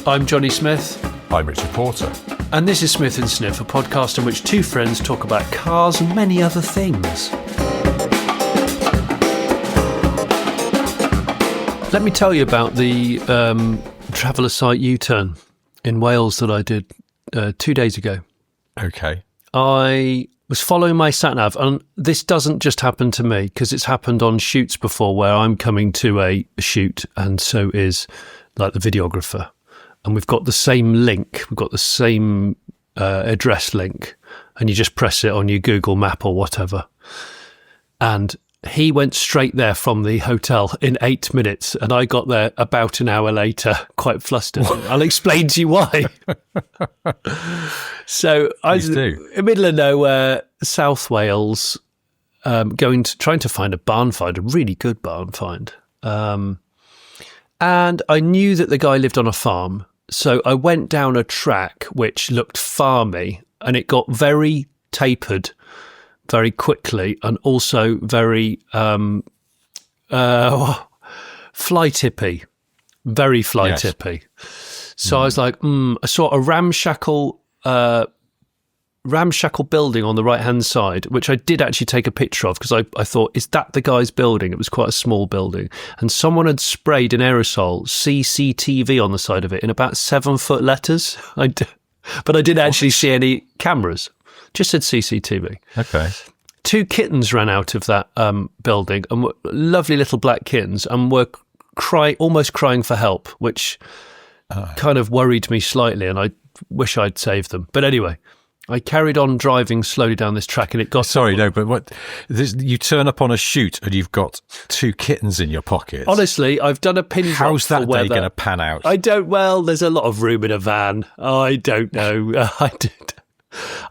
I'm Johnny Smith. I'm Richard Porter. And this is Smith & Sniff, a podcast in which two friends talk about cars and many other things. Let me tell you about the traveller site U-turn in Wales that I did 2 days ago. Okay. I was following my sat-nav, and this doesn't just happen to me, because it's happened on shoots before where I'm coming to a shoot, and so is like the videographer. And we've got the same link, we've got the same address link, and you just press it on your Google map or whatever. And he went straight there from the hotel in 8 minutes, and I got there about an hour later, quite flustered. I'll explain to you why. So I was in the middle of nowhere, South Wales, trying to find a barn find, a really good barn find. And I knew that the guy lived on a farm. So I went down a track which looked farmy, and it got very tapered very quickly, and also very fly tippy, very fly tippy. So I was like, I saw a ramshackle building on the right-hand side, which I did actually take a picture of, because I thought, is that the guy's building? It was quite a small building. And someone had sprayed in aerosol CCTV on the side of it in about 7-foot letters. But I didn't actually see any cameras. Just said CCTV. Okay. 2 kittens ran out of that building, and were lovely little black kittens, and were almost crying for help, which kind of worried me slightly, and I wish I'd saved them. But anyway, I carried on driving slowly down this track, and it got... Sorry, no, but what? You turn up on a shoot and you've got 2 kittens in your pocket. Honestly, I've done a pin drop. How's that day going to pan out? Well, there's a lot of room in a van. I don't know.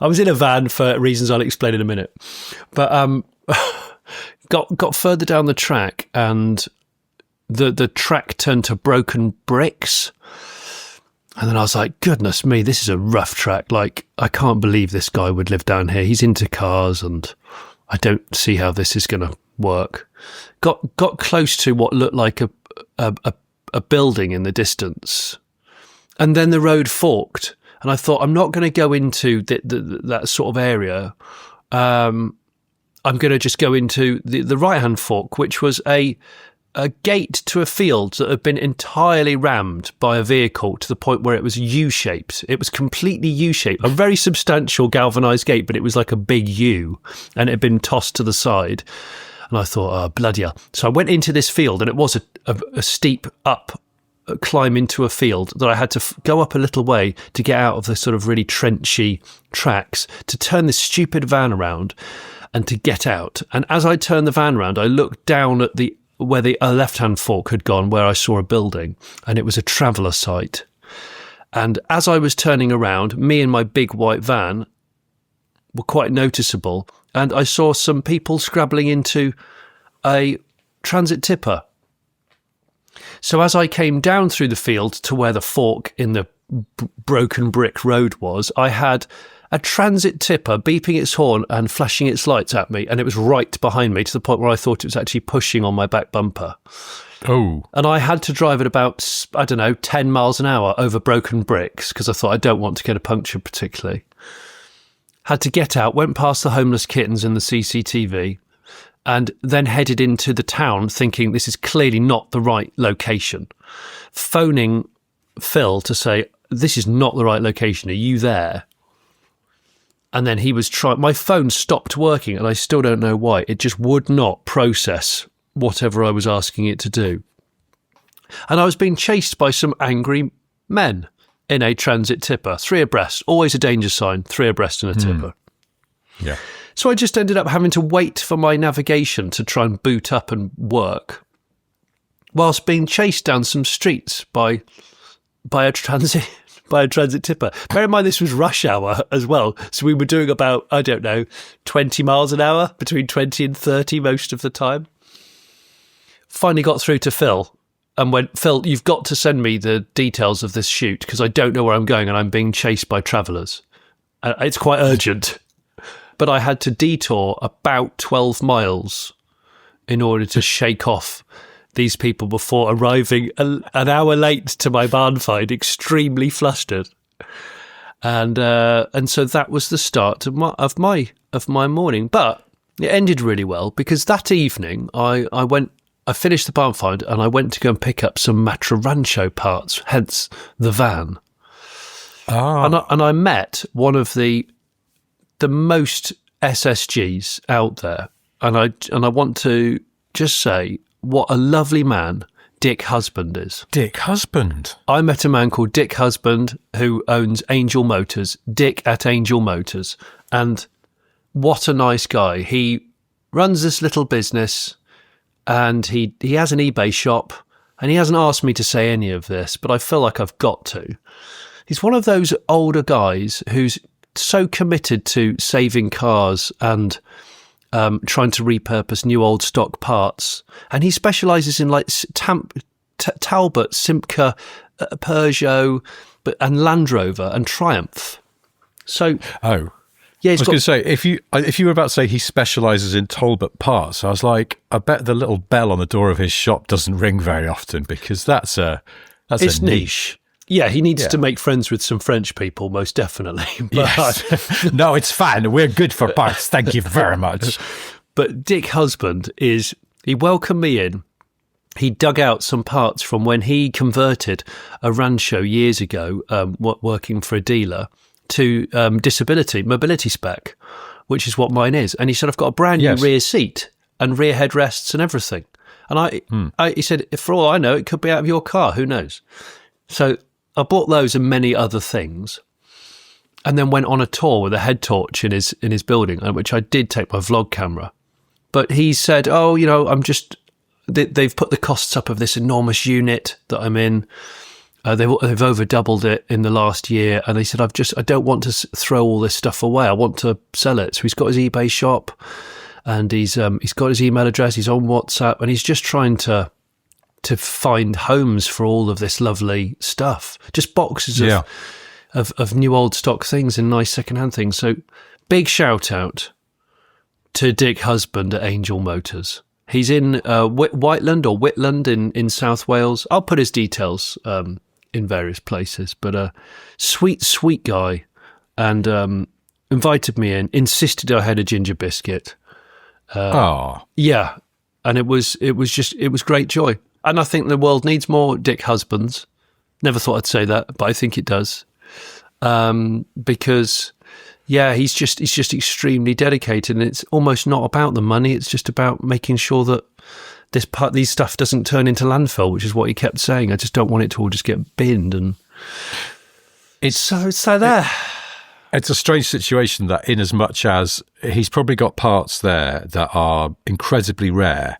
I was in a van for reasons I'll explain in a minute. But got further down the track, and the track turned to broken bricks. And then I was like, goodness me, this is a rough track. Like, I can't believe this guy would live down here. He's into cars, and I don't see how this is going to work. Got close to what looked like a building in the distance. And then the road forked. And I thought, I'm not going to go into that sort of area. I'm going to just go into the right-hand fork, which was a gate to a field that had been entirely rammed by a vehicle to the point where it was U-shaped. It was completely U-shaped. A very substantial galvanised gate, but it was like a big U, and it had been tossed to the side. And I thought, oh, bloody hell. So I went into this field, and it was a steep climb into a field that I had to go up a little way to get out of the sort of really trenchy tracks, to turn this stupid van around and to get out. And as I turned the van around, I looked down at where the left-hand fork had gone, where I saw a building, and it was a traveller site. And as I was turning around, me and my big white van were quite noticeable, and I saw some people scrabbling into a transit tipper. So as I came down through the field to where the fork in the broken brick road was, I had a transit tipper beeping its horn and flashing its lights at me, and it was right behind me to the point where I thought it was actually pushing on my back bumper. Oh. And I had to drive at about, 10 miles an hour over broken bricks, because I thought I don't want to get a puncture particularly. Had to get out, went past the homeless kittens in the CCTV, and then headed into the town thinking this is clearly not the right location. Phoning Phil to say, this is not the right location. Are you there? And then he was trying... My phone stopped working, and I still don't know why. It just would not process whatever I was asking it to do. And I was being chased by some angry men in a transit tipper, 3 abreast. Always a danger sign, 3 abreast in a tipper. Yeah. So I just ended up having to wait for my navigation to try and boot up and work, whilst being chased down some streets by a transit tipper. Bear in mind, this was rush hour as well, so we were doing about 20 miles an hour, between 20 and 30 most of the time. Finally got through to Phil and went, Phil, you've got to send me the details of this shoot, because I don't know where I'm going and I'm being chased by travellers. It's quite urgent. But I had to detour about 12 miles in order to shake off these people before arriving an hour late to my barn find, extremely flustered. And so that was the start of my morning. But it ended really well because that evening I finished the barn find and I went to go and pick up some Matra Rancho parts, hence the van. And I met one of the most SSGs out there, and I want to just say what a lovely man Dick Husband is. Dick Husband. I met a man called Dick Husband who owns Angel Motors, Dick at Angel Motors, and what a nice guy. He runs this little business, and he has an eBay shop, and he hasn't asked me to say any of this, but I feel like I've got to. He's one of those older guys who's so committed to saving cars and trying to repurpose new old stock parts. And he specialises in like Talbot, Simca, Peugeot, and Land Rover and Triumph. So, yeah, I was going to say, if you were about to say he specialises in Talbot parts, I was like, I bet the little bell on the door of his shop doesn't ring very often because that's a niche. Yeah, he needs to make friends with some French people, most definitely. But, yes. No, it's fine. We're good for parts. Thank you very much. But Dick Husband he welcomed me in. He dug out some parts from when he converted a Rancho years ago, working for a dealer, to mobility spec, which is what mine is. And he said, I've got a brand new rear seat and rear headrests and everything. And he said, for all I know, it could be out of your car. Who knows? So I bought those and many other things, and then went on a tour with a head torch in his building, which I did take my vlog camera. But he said, "Oh, they've put the costs up of this enormous unit that I'm in. They've over doubled it in the last year." And he said, I don't want to throw all this stuff away. I want to sell it. So he's got his eBay shop, and he's got his email address. He's on WhatsApp, and he's just trying to find homes for all of this lovely stuff. Just boxes of new old stock things and nice secondhand things. So big shout out to Dick Husband at Angel Motors. He's in Whitland in South Wales. I'll put his details in various places, but a sweet guy, and invited me in, insisted I had a ginger biscuit. Yeah. And it was great joy. And I think the world needs more Dick Husbands. Never thought I'd say that, but I think it does. Because, he's just extremely dedicated, and it's almost not about the money. It's just about making sure that these stuff doesn't turn into landfill, which is what he kept saying. I just don't want it to all just get binned. And it's so there. It's a strange situation that, in as much as he's probably got parts there that are incredibly rare,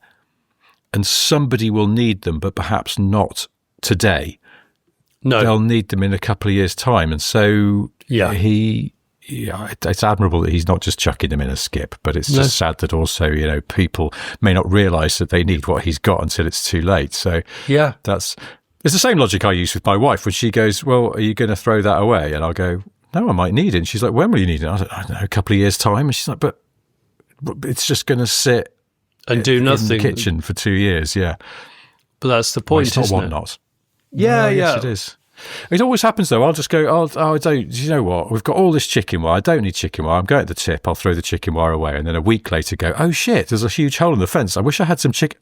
and somebody will need them, but perhaps not today. No. They'll need them in a couple of years' time. And so it's admirable that he's not just chucking them in a skip, but it's just sad that also, people may not realise that they need what he's got until it's too late. So it's the same logic I use with my wife when she goes, well, are you going to throw that away? And I'll go, no, I might need it. And she's like, when will you need it? I don't know, a couple of years' time. And she's like, but it's just going to sit and do nothing in the kitchen for 2 years. Yeah. But that's the point, it's not isn't what it? Not. Yeah, Yes, it is. It always happens though. I'll just go, I don't, you know what? We've got all this chicken wire. I don't need chicken wire. I'm going to the tip. I'll throw the chicken wire away. And then a week later go, oh shit, there's a huge hole in the fence. I wish I had some chicken.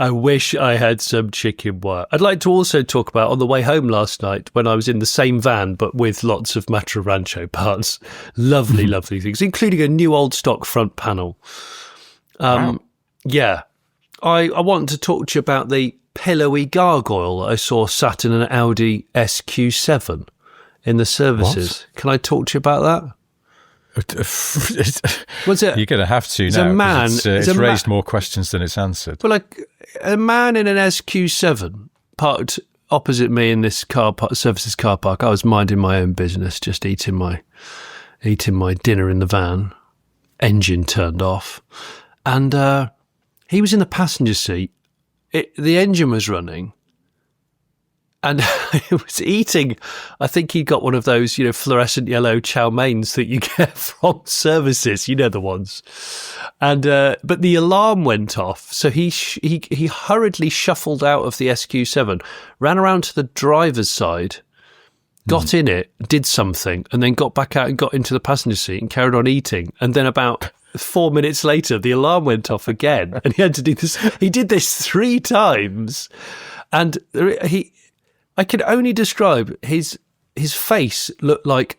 I wish I had some chicken wire. I'd like to also talk about on the way home last night when I was in the same van, but with lots of Matra Rancho parts. Lovely, lovely things, including a new old stock front panel. Wow. Yeah. I want to talk to you about the pillowy gargoyle that I saw sat in an Audi SQ7 in the services. What? Can I talk to you about that? Was it? You're going to have to now. A man. It's raised more questions than it's answered. Well, like a man in an SQ7 parked opposite me in this services car park. I was minding my own business, just eating my dinner in the van. Engine turned off, and he was in the passenger seat. The engine was running, And he was eating, I think he got one of those, fluorescent yellow chow mains that you get from services, the ones. And but the alarm went off, so he hurriedly shuffled out of the SQ7, ran around to the driver's side, got in it, did something, and then got back out and got into the passenger seat and carried on eating. And then about 4 minutes later, the alarm went off again, and he had to do this. He did this 3 times, and I can only describe his face looked like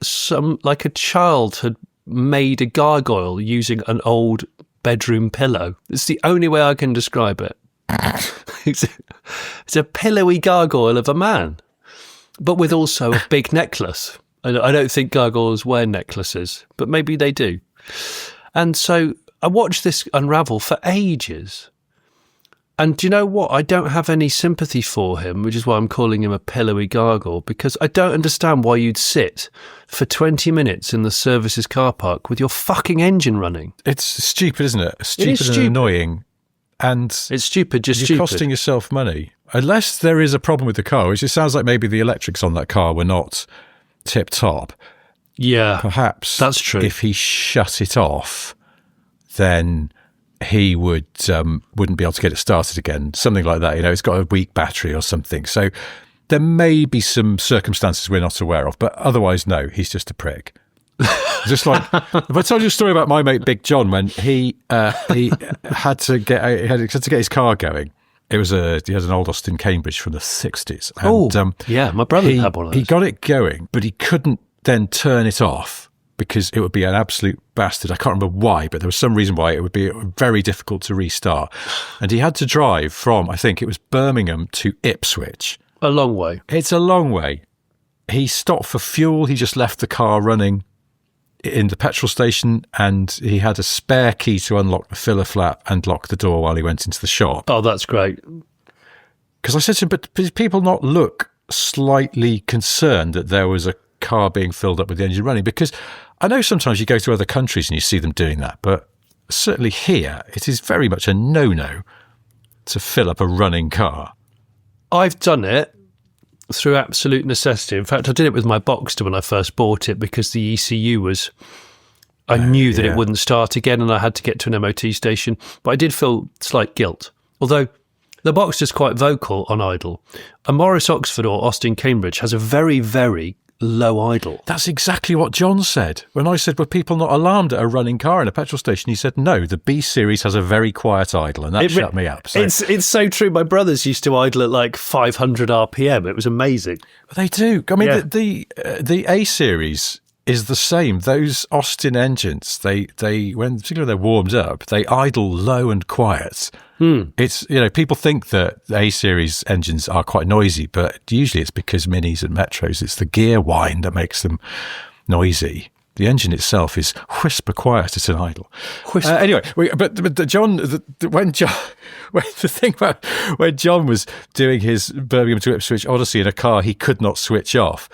a child had made a gargoyle using an old bedroom pillow. It's the only way I can describe it. It's a pillowy gargoyle of a man, but with also a big necklace. I don't think gargoyles wear necklaces, but maybe they do. And so I watched this unravel for ages. And do you know what? I don't have any sympathy for him, which is why I'm calling him a pillowy gargoyle, because I don't understand why you'd sit for 20 minutes in the services car park with your fucking engine running. It's stupid, isn't it? Stupid and annoying. And it's stupid, you're costing yourself money. Unless there is a problem with the car, which it sounds like maybe the electrics on that car were not tip-top. Yeah, perhaps that's true. If he shut it off, then he wouldn't be able to get it started again. Something like that. It's got a weak battery or something. So there may be some circumstances we're not aware of, but otherwise, no, he's just a prick. Just like if I told you a story about my mate Big John when he had to get his car going. He had an old Austin Cambridge from the 60s. And, yeah, my brother had one of those. He got it going, but he couldn't then turn it off because it would be an absolute bastard. I can't remember why, but there was some reason why it would be very difficult to restart. And he had to drive from, I think it was Birmingham to Ipswich. A long way. It's a long way. He stopped for fuel. He just left the car running in the petrol station, and he had a spare key to unlock the filler flap and lock the door while he went into the shop. Oh, that's great. Because I said to him, but did people not look slightly concerned that there was a car being filled up with the engine running? Because I know sometimes you go to other countries and you see them doing that, but certainly here it is very much a no-no to fill up a running car. I've done it through absolute necessity. In fact, I did it with my Boxster when I first bought it because the ECU was... I knew that it wouldn't start again and I had to get to an MOT station, but I did feel slight guilt. Although the Boxster's quite vocal on idle. A Morris Oxford or Austin Cambridge has a very, very low idle. That's exactly what John said. When I said, were people not alarmed at a running car in a petrol station? He said, no, the B series has a very quiet idle, and that shut me up. So. It's so true. My brothers used to idle at like 500 RPM. It was amazing. They do. I mean, the A series is the same. Those Austin engines, particularly when they're warmed up, they idle low and quiet. It's, people think that the A-series engines are quite noisy, but usually it's because Minis and Metros, it's the gear whine that makes them noisy. The engine itself is whisper quiet at an idle. Anyway, but John, when John was doing his Birmingham to Ipswich Odyssey in a car he could not switch off,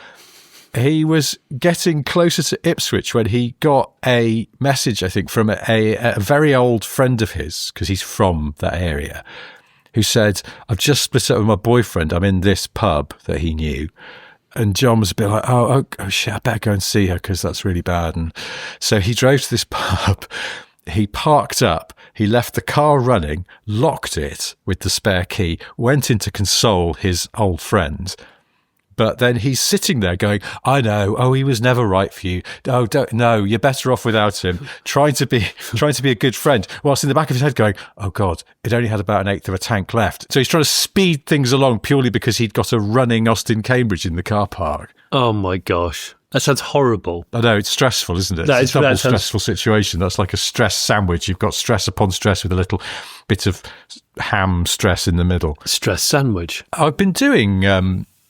he was getting closer to Ipswich when he got a message, I think, from a very old friend of his, because he's from that area, who said, I've just split up with my boyfriend. I'm in this pub that he knew. And John was a bit like, oh shit, I better go and see her because that's really bad. And so he drove to this pub. He parked up. He left the car running, locked it with the spare key, went in to console his old friend. But then he's sitting there going, I know, he was never right for you. Oh, no, you're better off without him. Trying to be a good friend. Whilst in the back of his head going, oh God, it only had about an eighth of a tank left. So he's trying to speed things along purely because he'd got a running Austin Cambridge in the car park. Oh my gosh. That sounds horrible. I know, it's stressful, isn't it? It's a double stressful situation. That's like a stress sandwich. You've got stress upon stress with a little bit of ham stress in the middle. Stress sandwich. I've been doing...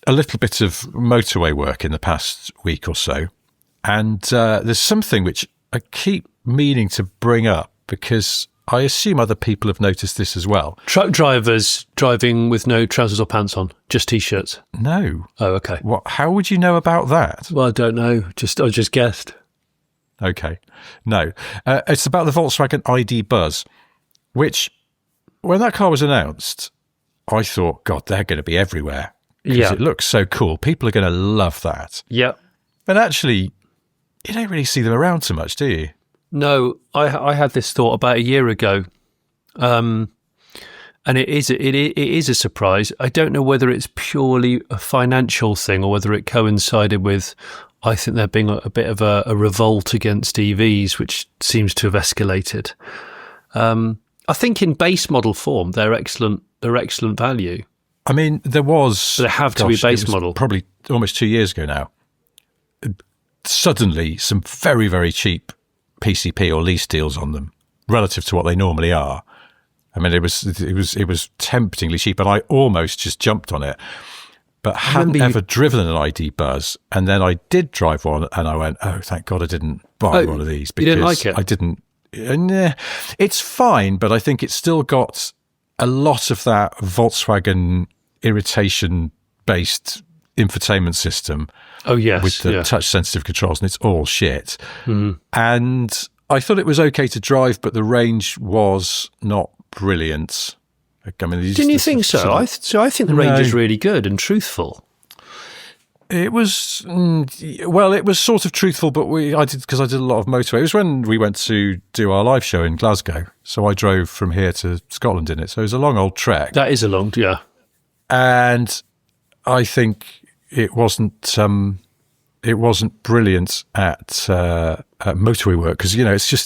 a little bit of motorway work in the past week or so. And there's something which I keep meaning to bring up because I assume other people have noticed this as well. Truck drivers driving with no trousers or pants on, just T-shirts? No. Oh, okay. How would you know about that? Well, I don't know. I just guessed. Okay. No. It's about the Volkswagen ID Buzz, which, when that car was announced, I thought, God, they're going to be everywhere. because it looks so cool. People are going to love that. Yeah. And actually, you don't really see them around so much, do you? No, I had this thought about a year ago, and it is a surprise. I don't know whether it's purely a financial thing or whether it coincided with, I think there being a bit of a revolt against EVs, which seems to have escalated. I think in base model form, they're excellent value. I mean, there was... They have to be base model. Probably almost 2 years ago now. Suddenly, some very, very cheap PCP or lease deals on them relative to what they normally are. I mean, it was temptingly cheap, and I almost just jumped on it, but hadn't ever driven an ID Buzz. And then I did drive one, and I went, "Oh, thank God I didn't buy one of these because you didn't like it." I didn't. It's fine, but I think it's still got a lot of that Volkswagen irritation-based infotainment system. Oh yes, with the touch-sensitive controls, and it's all shit. And I thought it was okay to drive, but the range was not brilliant. I mean, didn't you think so? I think the range is really good and truthful. It was it was sort of truthful, but I did a lot of motorway. It was when we went to do our live show in Glasgow, so I drove from here to Scotland in it. So it was a long old trek. That is a long, yeah. And I think it wasn't brilliant at motorway work because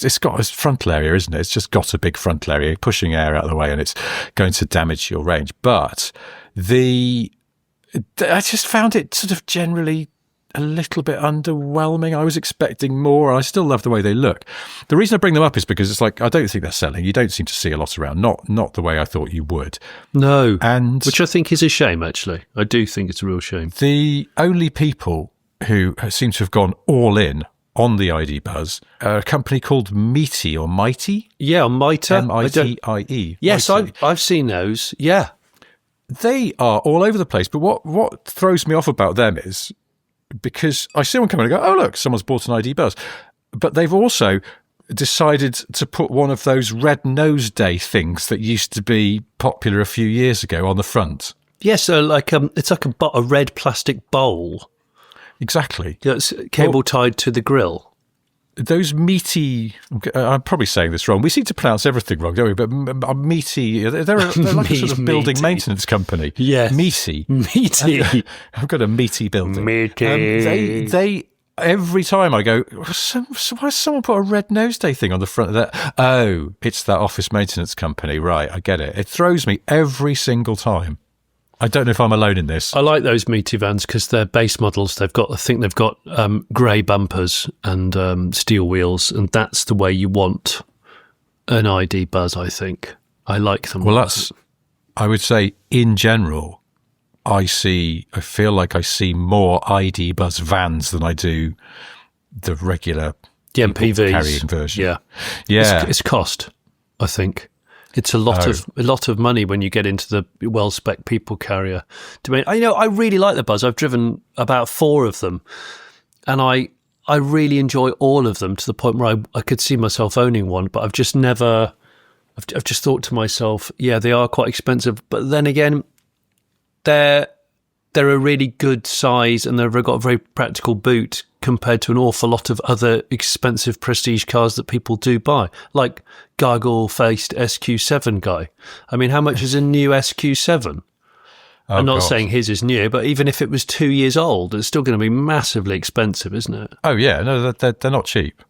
it's got a frontal area, isn't it? It's just got a big frontal area pushing air out of the way, and it's going to damage your range. But I just found it sort of generally a little bit underwhelming. I was expecting more. I still love the way they look. The reason I bring them up is because it's like I don't think they're selling. You don't seem to see a lot around. Not the way I thought you would. No, and which I think is a shame. Actually, I do think it's a real shame. The only people who seem to have gone all in on the ID Buzz are a company called Mitie or Mitie. Yeah, Mitie. Mitie. Yes, I've seen those. Yeah. They are all over the place, but what throws me off about them is because I see one come in and go, oh, look, someone's bought an ID Buzz. But they've also decided to put one of those red nose day things that used to be popular a few years ago on the front. Yes, so it's like a red plastic bowl. Exactly. That's cable tied to the grill. Those Mitie, I'm probably saying this wrong. We seem to pronounce everything wrong, don't we? But Mitie, they're like a sort of building maintenance company. Yes. Mitie. I've got a Mitie building. Mitie. They every time I go, so why does someone put a red nose day thing on the front of that? Oh, it's that office maintenance company. Right, I get it. It throws me every single time. I don't know if I'm alone in this. I like those Mitie vans because they're base models. I think they've got grey bumpers and steel wheels, and that's the way you want an ID Buzz, I think. I like them. Well, I would say, in general, I feel like I see more ID Buzz vans than I do the regular MPVs carrying version. Yeah. It's cost, I think. It's a lot of money when you get into the well-spec people carrier. I really like the Buzz. I've driven about 4 of them, and I really enjoy all of them to the point where I could see myself owning one. But I've just never. I've just thought to myself, yeah, they are quite expensive, but then again, they're a really good size and they've got a very practical boot compared to an awful lot of other expensive prestige cars that people do buy, like gargle-faced SQ7 guy. I mean, how much is a new SQ7? I'm not saying his is new, but even if it was 2 years old, it's still going to be massively expensive, isn't it? Oh, yeah. No, they're not cheap.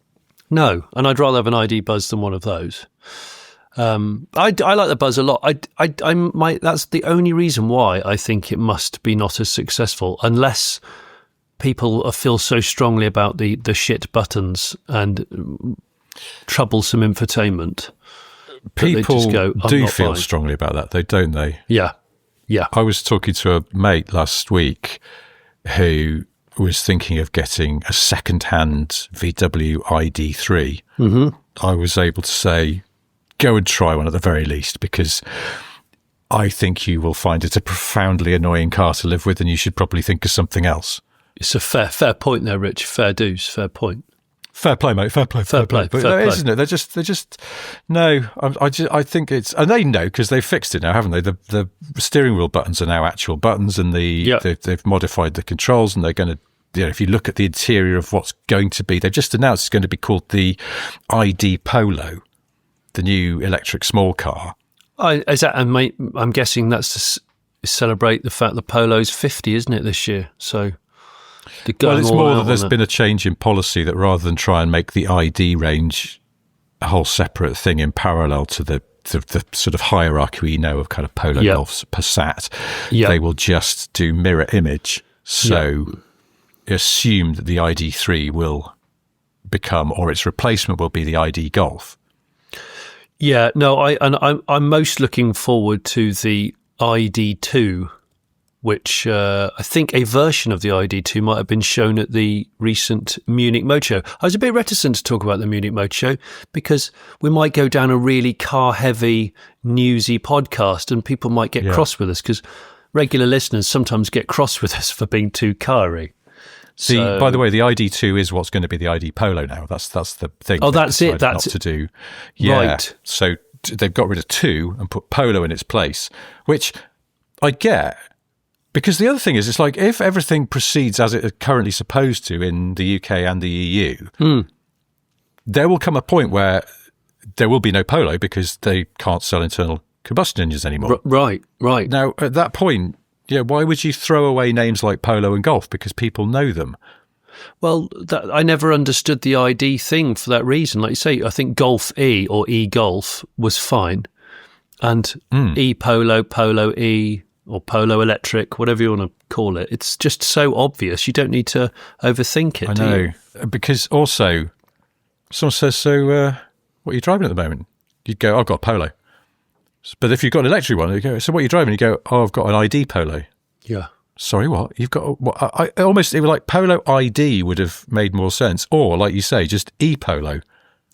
No, and I'd rather have an ID Buzz than one of those. I like the Buzz a lot. That's the only reason why I think it must be not as successful, unless people feel so strongly about the shit buttons and troublesome infotainment. People do feel strongly about that, though, don't they? Yeah. I was talking to a mate last week who was thinking of getting a second-hand VW ID3. Mm-hmm. I was able to say, go and try one at the very least, because I think you will find it a profoundly annoying car to live with, and you should probably think of something else. It's a fair point there, Rich. Fair dues, fair point. Fair play, mate. Fair play. But isn't it? They're just. No, I think it's, and they know because they've fixed it now, haven't they? The steering wheel buttons are now actual buttons, and they've modified the controls, and they're going to. If you look at the interior of what's going to be, they've just announced it's going to be called the ID Polo, the new electric small car. Is that? And I'm guessing that's to celebrate the fact the Polo's 50, isn't it, this year? So. Well, it's more that there's been a change in policy that rather than try and make the ID range a whole separate thing in parallel to the sort of hierarchy we know of kind of Polo, Golfs, Passat, they will just do mirror image. So assume that the ID3 will become, or its replacement will be the ID Golf. Yeah, no, I'm most looking forward to the ID2, which I think a version of the ID2 might have been shown at the recent Munich Motor Show. I was a bit reticent to talk about the Munich Motor Show because we might go down a really car-heavy, newsy podcast and people might get cross with us because regular listeners sometimes get cross with us for being too car-y. By the way, the ID2 is what's going to be the ID Polo now. That's the thing. Oh, that's it. That's not to do. Yeah. Right. So they've got rid of 2 and put Polo in its place, which I get. Because the other thing is, it's like if everything proceeds as it is currently supposed to in the UK and the EU, there will come a point where there will be no Polo because they can't sell internal combustion engines anymore. Right. Now, at that point, why would you throw away names like Polo and Golf? Because people know them. Well, I never understood the ID thing for that reason. Like you say, I think Golf E or E-Golf was fine. And E-Polo, Polo E... or Polo Electric, whatever you want to call it. It's just so obvious. You don't need to overthink it. I know. Because also, someone says, so what are you driving at the moment? You'd go, I've got a Polo. But if you've got an electric one, you go, so what are you driving? You go, oh, I've got an ID Polo. Yeah. Sorry, what? You've got, it was like Polo ID would have made more sense. Or, like you say, just E-Polo.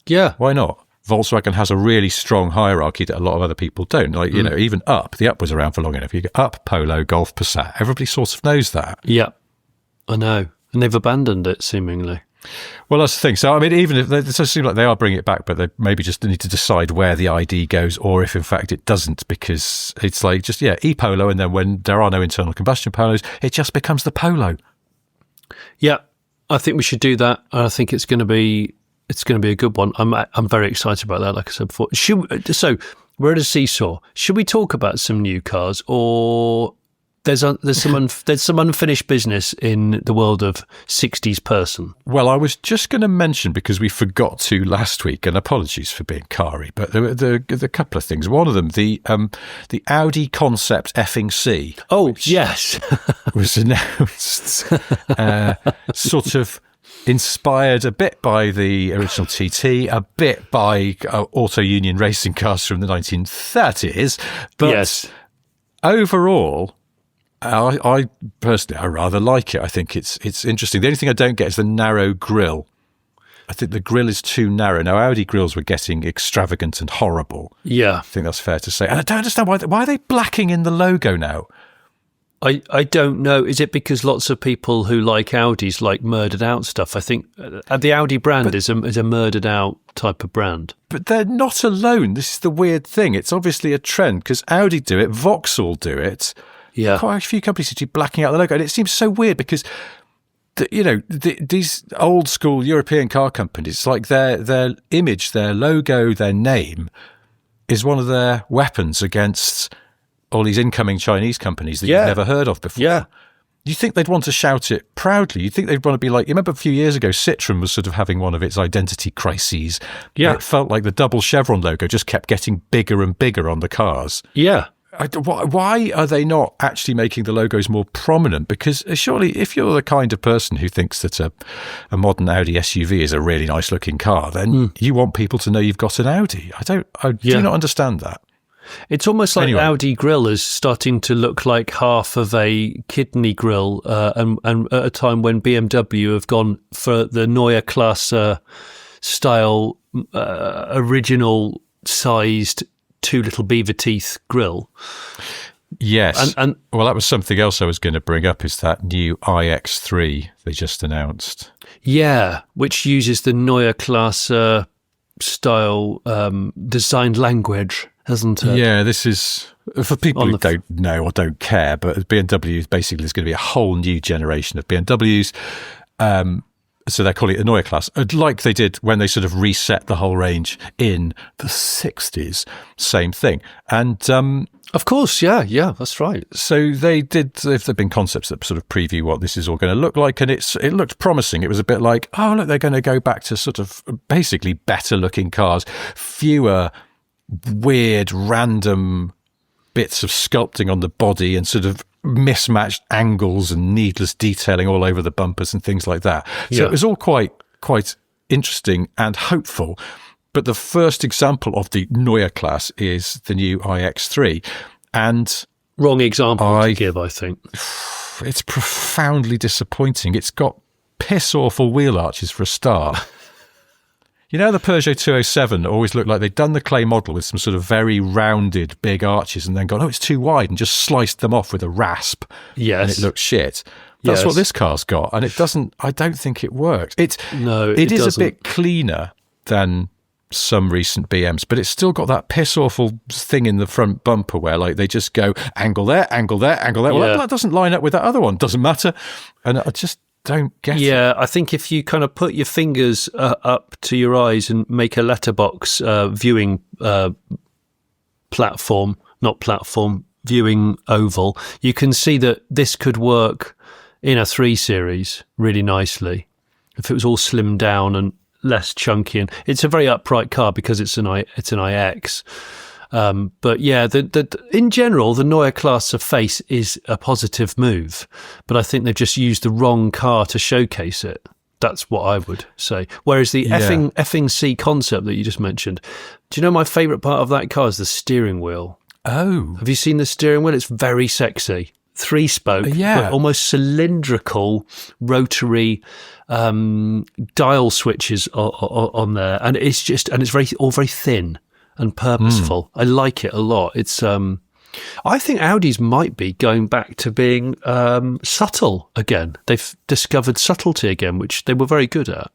Yeah. Why not? Volkswagen has a really strong hierarchy that a lot of other people don't. Like, even the Up was around for long enough. You go Up, Polo, Golf, Passat. Everybody sort of knows that. Yeah, I know. And they've abandoned it, seemingly. Well, that's the thing. So, I mean, even if it does seem like they are bringing it back, but they maybe just need to decide where the ID goes or if, in fact, it doesn't, because it's like just, E-Polo, and then when there are no internal combustion Polos, it just becomes the Polo. Yeah, I think we should do that. I think it's going to be a good one. I'm very excited about that, like I said before. So we're at a seesaw. Should we talk about some new cars, or there's some unfinished business in the world of 60s person? Well, I was just going to mention, because we forgot to last week, and apologies for being car-y, but there were a couple of things. One of them, the Audi Concept effing C. Oh, yes. was announced sort of inspired a bit by the original TT, a bit by Auto Union racing cars from the 1930s. But yes, overall, I personally, I rather like it. I think it's interesting. The only thing I don't get is the narrow grille. I think the grille is too narrow. Now, Audi grills were getting extravagant and horrible. Yeah. I think that's fair to say. And I don't understand why are they blacking in the logo now? I don't know. Is it because lots of people who like Audis like murdered out stuff? I think the Audi brand is a murdered out type of brand. But they're not alone. This is the weird thing. It's obviously a trend because Audi do it, Vauxhall do it. Yeah. Quite a few companies are blacking out the logo. And it seems so weird because, these old school European car companies, like their image, their logo, their name is one of their weapons against all these incoming Chinese companies that you've never heard of before. Yeah. You think they'd want to shout it proudly. You think they'd want to be like, you remember a few years ago, Citroën was sort of having one of its identity crises. Yeah. It felt like the double chevron logo just kept getting bigger and bigger on the cars. Yeah. Why are they not actually making the logos more prominent? Because surely if you're the kind of person who thinks that a modern Audi SUV is a really nice looking car, then you want people to know you've got an Audi. I do not understand that. It's almost like Audi grille is starting to look like half of a kidney grille, and at a time when BMW have gone for the Neue Klasse style, original sized two little beaver teeth grille. Yes. Well, that was something else I was going to bring up, is that new iX3 they just announced. Yeah, which uses the Neue Klasse style designed language, hasn't it? Yeah, this is, for people who don't know or don't care, but BMW basically is going to be a whole new generation of BMWs. So they're calling it the Neue Klasse, like they did when they sort of reset the whole range in the 60s. Same thing. And of course, yeah, that's right. So there've been concepts that sort of preview what this is all going to look like, and it looked promising. It was a bit like, oh, look, they're going to go back to sort of basically better looking cars, fewer weird, random bits of sculpting on the body and sort of mismatched angles and needless detailing all over the bumpers and things like that. So it was all quite interesting and hopeful. But the first example of the Neue Klasse is the new iX3. And wrong example to give, I think. It's profoundly disappointing. It's got piss-awful wheel arches for a start. You know, the Peugeot 207 always looked like they'd done the clay model with some sort of very rounded big arches and then gone, oh, it's too wide, and just sliced them off with a rasp. Yes. And it looked shit. That's what this car's got. And I don't think it works. It is a bit cleaner than some recent BMs, but it's still got that piss-awful thing in the front bumper where like they just go angle there, angle there, angle there. Well, that doesn't line up with that other one. Doesn't matter. And I just don't get it. Yeah, I think if you kind of put your fingers up to your eyes and make a letterbox viewing viewing oval, you can see that this could work in a 3 Series really nicely if it was all slimmed down and less chunky. And it's a very upright car because it's an iX. But yeah, in general, the Neue Klasse face is a positive move, but I think they've just used the wrong car to showcase it. That's what I would say. Whereas the effing C concept that you just mentioned, do you know my favourite part of that car is the steering wheel? Oh. Have you seen the steering wheel? It's very sexy. 3-spoke, but almost cylindrical, rotary dial switches on there, and it's all very thin and purposeful. I like it a lot. It's I think Audis might be going back to being subtle again. They've discovered subtlety again, which they were very good at.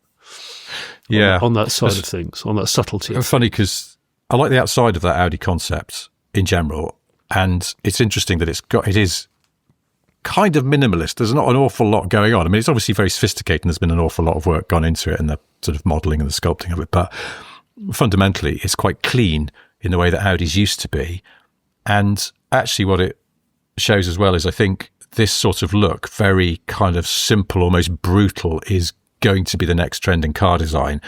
Yeah, on that side of things, on that subtlety. It's funny because I like the outside of that Audi concept in general, and it's interesting that it is kind of minimalist. There's not an awful lot going on. I mean, it's obviously very sophisticated and there's been an awful lot of work gone into it and the sort of modelling and the sculpting of it. But fundamentally, it's quite clean in the way that Audi's used to be. And actually what it shows as well is I think this sort of look, very kind of simple, almost brutal, is going to be the next trend in car design.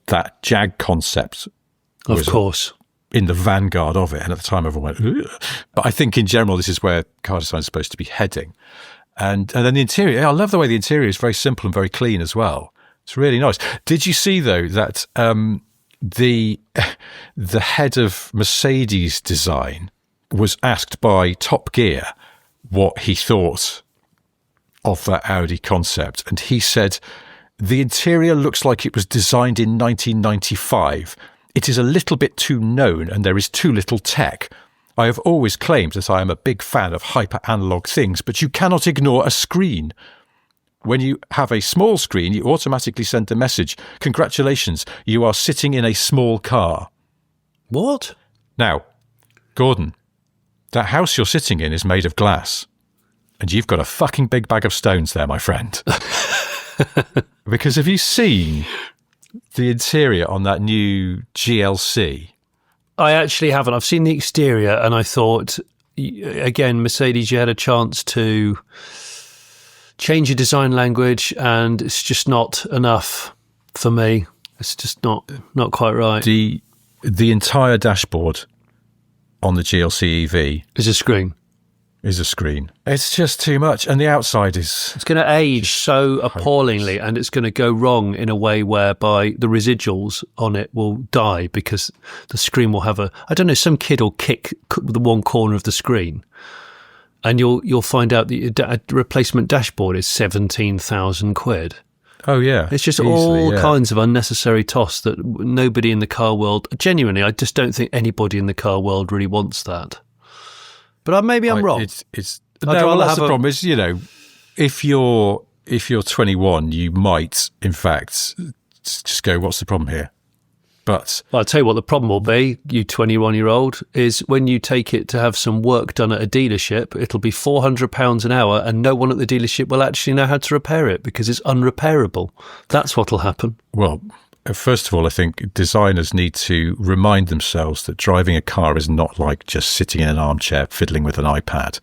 That Jag concept, of course, in the vanguard of it, and at the time everyone went, ugh. But I think in general this is where car design is supposed to be heading. And then the interior, I love the way the interior is very simple and very clean as well. It's really nice. Did you see though that the head of Mercedes design was asked by Top Gear what he thought of that Audi concept, and he said the interior looks like it was designed in 1995. It is a little bit too known and there is too little tech. I have always claimed that I am a big fan of hyper-analog things, but you cannot ignore a screen. When you have a small screen, you automatically send the message, congratulations, you are sitting in a small car. What? Now, Gordon, that house you're sitting in is made of glass, and you've got a fucking big bag of stones there, my friend. Because have you seen the interior on that new GLC? I actually haven't. I've seen the exterior and I thought, again, Mercedes, you had a chance to change your design language and it's just not enough for me. It's just not quite right. The entire dashboard on the GLC EV is a screen. It's just too much. And the outside is... It's going to age so appallingly and it's going to go wrong in a way whereby the residuals on it will die because the screen will have some kid will kick the one corner of the screen and you'll find out that a replacement dashboard is 17,000 quid. Oh, yeah. It's just all kinds of unnecessary toss that nobody in the car world... Genuinely, I just don't think anybody in the car world really wants that. But maybe I'm wrong. That's the problem. Is if you're 21, you might in fact just go, "What's the problem here?" But I'll tell you what the problem will be, you 21-year-old, is when you take it to have some work done at a dealership, it'll be £400 an hour and no one at the dealership will actually know how to repair it because it's unrepairable. That's what'll happen. Well, first of all, I think designers need to remind themselves that driving a car is not like just sitting in an armchair fiddling with an iPad.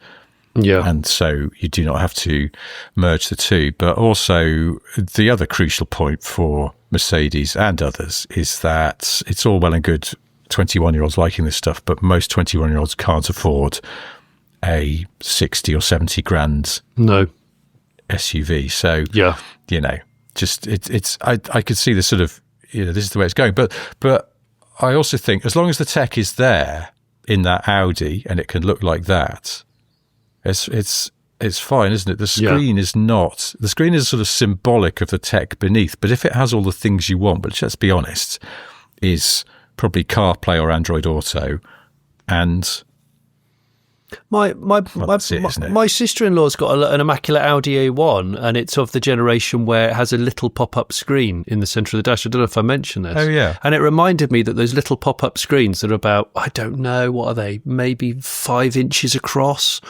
Yeah. And so you do not have to merge the two. But also the other crucial point for Mercedes and others is that it's all well and good 21-year-olds liking this stuff, but most 21-year-olds can't afford a 60 or 70 grand SUV. So, I could see the sort of, this is the way it's going. But I also think as long as the tech is there in that Audi and it can look like that, it's fine, isn't it? The screen is not. The screen is sort of symbolic of the tech beneath. But if it has all the things you want, which let's be honest, is probably CarPlay or Android Auto, and my sister-in-law's got an immaculate Audi A1, and it's of the generation where it has a little pop-up screen in the centre of the dash. I don't know if I mentioned this. Oh yeah, and it reminded me that those little pop-up screens that are about, I don't know, what are they? Maybe 5 inches across.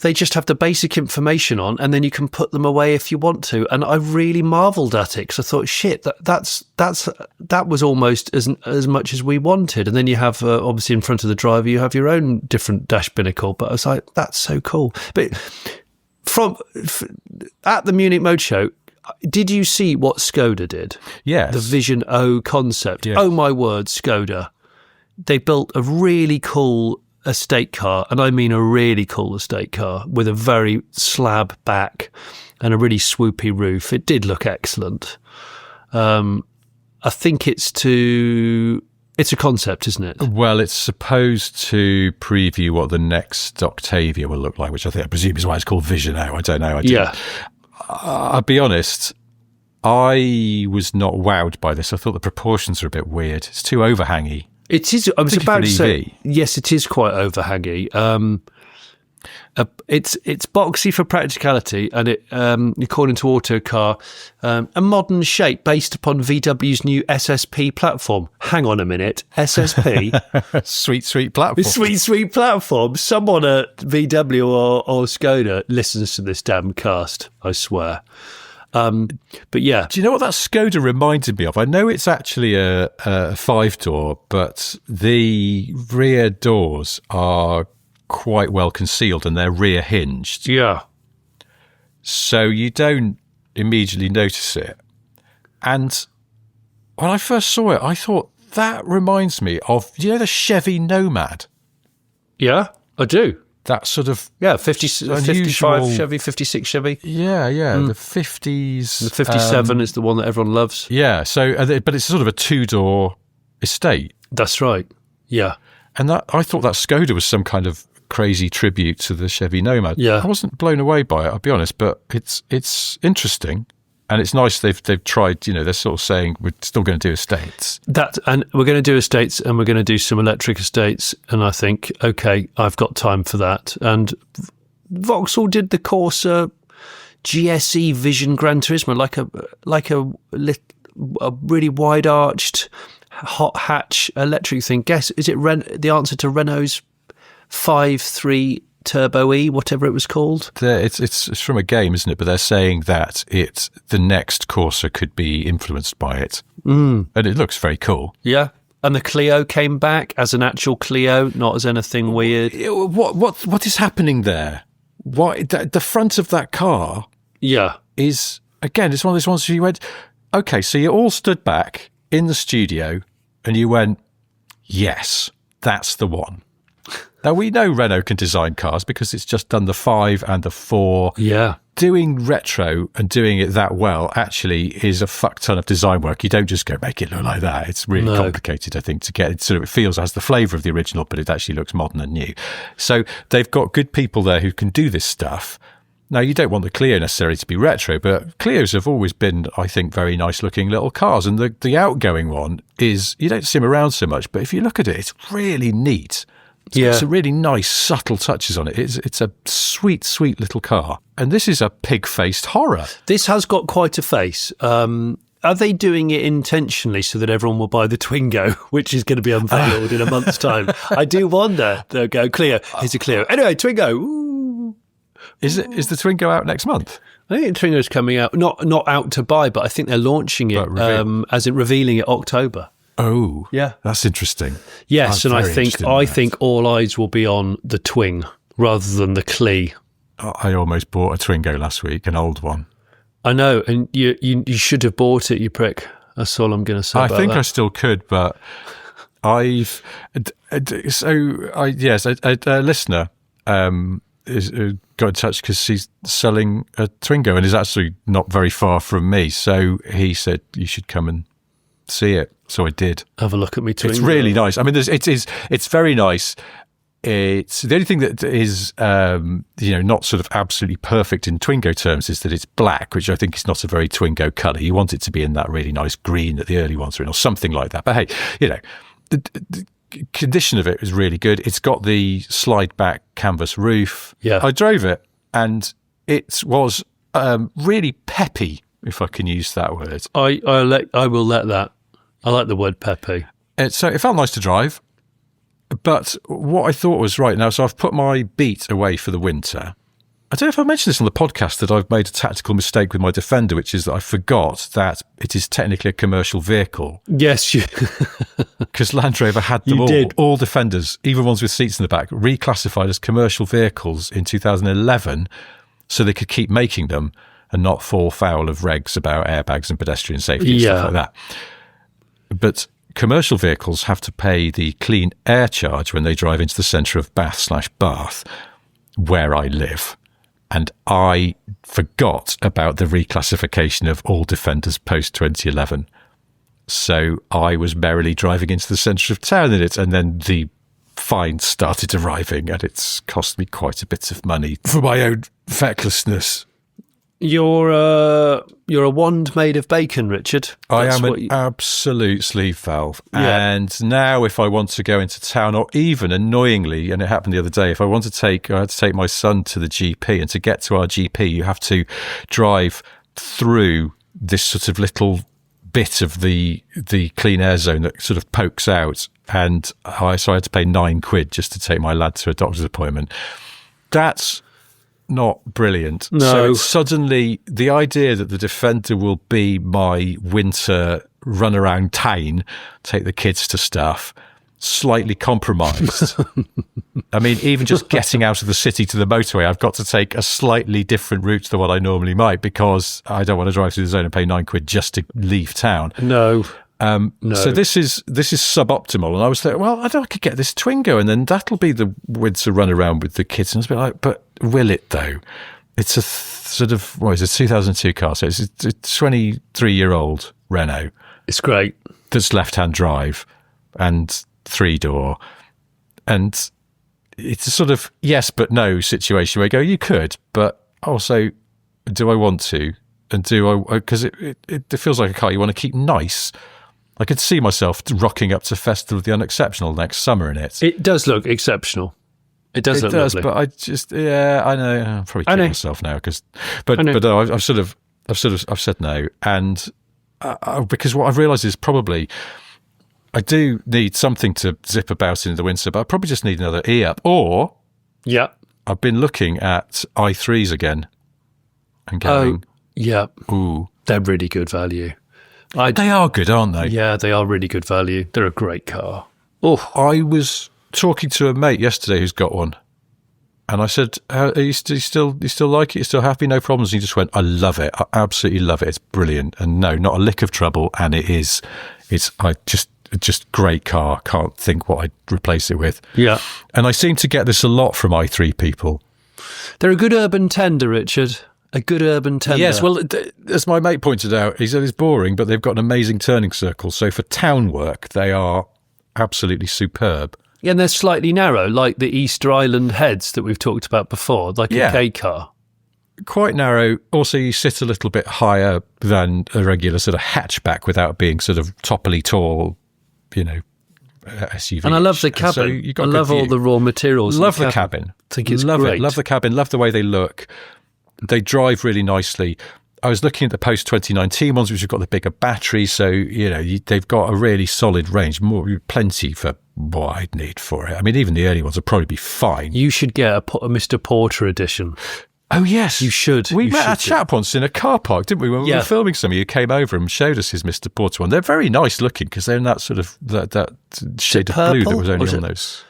They just have the basic information on, and then you can put them away if you want to. And I really marvelled at it because I thought, shit, that was almost as much as we wanted. And then you have obviously in front of the driver, you have your own different dash binnacle. But I was like, that's so cool. But at the Munich Motor Show, did you see what Skoda did? Yes, the Vision O concept. Yes. Oh my word, Skoda! They built a really cool estate car, and I mean a really cool estate car with a very slab back and a really swoopy roof. It did look excellent. I think it's a concept, isn't it? Well, it's supposed to preview what the next Octavia will look like, which I presume is why it's called Vision O. I don't know. I'll be honest, I was not wowed by this. I thought the proportions are a bit weird. It's too overhangy. It is. I was about to say, yes, it is quite overhangy. It's boxy for practicality, and it, according to Autocar, a modern shape based upon VW's new SSP platform. Hang on a minute, SSP, sweet platform, sweet platform. Someone at VW or Skoda listens to this damn cast, I swear. But yeah, do you know what that Skoda reminded me of? I know it's actually a 5-door, but the rear doors are quite well concealed and they're rear hinged. Yeah, so you don't immediately notice it. And when I first saw it, I thought that reminds me of, the Chevy Nomad. Yeah, I do. That sort of 55 Chevy, 56 Chevy. Yeah, the 50s. The 57 is the one that everyone loves. Yeah, so but it's sort of a 2-door estate. That's right. Yeah, and I thought that Skoda was some kind of crazy tribute to the Chevy Nomad. Yeah, I wasn't blown away by it, I'll be honest, but it's interesting. And it's nice they've tried, they're sort of saying we're still going to do estates. And we're going to do estates, and we're going to do some electric estates. And I think, okay, I've got time for that. And Vauxhall did the Corsa GSE Vision Gran Turismo, like a really wide arched hot hatch electric thing. Guess, is it the answer to Renault's 5.3 Turbo E, whatever it was called? It's from a game, isn't it? But they're saying that the next Corsa could be influenced by it. And it looks very cool. Yeah. And the Clio came back as an actual Clio, not as anything weird. What is happening there? The front of that car is, again, it's one of those ones where you went, okay, so you all stood back in the studio and you went, yes, that's the one. Now, we know Renault can design cars because it's just done the 5 and the 4. Yeah. Doing retro and doing it that well actually is a fuck ton of design work. You don't just go make it look like that. It's really complicated, I think, to get it. Sort of, it feels as the flavour of the original, but it actually looks modern and new. So they've got good people there who can do this stuff. Now, you don't want the Clio necessarily to be retro, but Clios have always been, I think, very nice-looking little cars. And the outgoing one is, you don't see them around so much, but if you look at it, it's really neat. So it's a really nice, subtle touches on it. It's a sweet, sweet little car. And this is a pig-faced horror. This has got quite a face. Are they doing it intentionally so that everyone will buy the Twingo, which is going to be unveiled in a month's time? I do wonder. They'll go, Clio, here's a Clio. Anyway, Twingo. Ooh. Is the Twingo out next month? I think the Twingo's coming out, not out to buy, but I think they're launching it, as in revealing it October. Oh, yeah, that's interesting. Yes, and I think all eyes will be on the Twing rather than the Clio. I almost bought a Twingo last week, an old one. I know, and you should have bought it, you prick. That's all I'm going to say. I think I still could, but a listener got in touch because she's selling a Twingo and is actually not very far from me. So he said you should come and see it. So I did. Have a look at me Twingo. It's really nice. I mean, it's very nice. It's the only thing that is, not sort of absolutely perfect in Twingo terms is that it's black, which I think is not a very Twingo colour. You want it to be in that really nice green that the early ones are in, or something like that. But hey, the condition of it is really good. It's got the slide back canvas roof. Yeah, I drove it, and it was really peppy, if I can use that word. I will let that. I like the word peppy. So it felt nice to drive. But what I thought was right now, so I've put my Beat away for the winter. I don't know if I mentioned this on the podcast, that I've made a tactical mistake with my Defender, which is that I forgot that it is technically a commercial vehicle. Yes, you... Because Land Rover had them all Defenders, even ones with seats in the back, reclassified as commercial vehicles in 2011 so they could keep making them and not fall foul of regs about airbags and pedestrian safety and stuff like that. But commercial vehicles have to pay the clean air charge when they drive into the centre of Bath/Bath, where I live. And I forgot about the reclassification of all Defenders post-2011. So I was merrily driving into the centre of town in it, and then the fines started arriving, and it's cost me quite a bit of money for my own fecklessness. You're a wand made of bacon, Richard. That's I am an absolute sleeve valve. Yeah. And now if I want to go into town, or even annoyingly, and it happened the other day, if I had to take my son to the GP, and to get to our GP, you have to drive through this sort of little bit of the clean air zone that sort of pokes out. And so I had to pay £9 just to take my lad to a doctor's appointment. That's not brilliant. No. So it's suddenly the idea that the Defender will be my winter run around town, take the kids to stuff, slightly compromised. I mean, even just getting out of the city to the motorway, I've got to take a slightly different route than what I normally might, because I don't want to drive through the zone and pay £9 just to leave town. No. No. So this is suboptimal, and I was like, well, I could get this Twingo, and then that'll be the winter run around with the kids. And it's a bit like, but will it though? It's a sort of, it's a 2002 car, so it's a 23-year-old Renault. It's great. That's left-hand drive and 3-door, and it's a sort of yes but no situation where you go, you could, but also, do I want to? And do I? Because it feels like a car you want to keep nice. I could see myself rocking up to Festival of the Unexceptional next summer in it. It does look exceptional. It does look lovely. But I just, I know. I'm probably kidding myself now but no, I've said no, and because what I've realised is probably I do need something to zip about in the winter, but I probably just need another e-up. Or I've been looking at i3s again and going, ooh, they're really good value. They are good, aren't they? Yeah, they are really good value. They're a great car. Oh, I was talking to a mate yesterday who's got one, and I said, you still like it? You still happy? No problems? And he just went, I love it. I absolutely love it. It's brilliant. And no, not a lick of trouble. And it's just great car. Can't think what I'd replace it with. Yeah. And I seem to get this a lot from i3 people. They're a good urban tender, Richard. A good urban tender. Yes, well, as my mate pointed out, he said it's boring, but they've got an amazing turning circle. So for town work, they are absolutely superb. Yeah, and they're slightly narrow, like the Easter Island heads that we've talked about before, like a K car. Quite narrow. Also, you sit a little bit higher than a regular sort of hatchback without being sort of toppily tall, SUV. And I love the cabin. So I love all the raw materials. Love the cabin. I think it's great. Love the cabin. Love the way they look. They drive really nicely. I was looking at the post-2019 ones, which have got the bigger battery. So, they've got a really solid range, plenty for what I'd need for it. I mean, even the early ones will probably be fine. You should get a Mr. Porter edition. Oh, yes. You should. We met a chap once in a car park, didn't we? When we were filming something, you came over and showed us his Mr. Porter one. They're very nice looking because they're in that sort of that shade of blue that was only on those.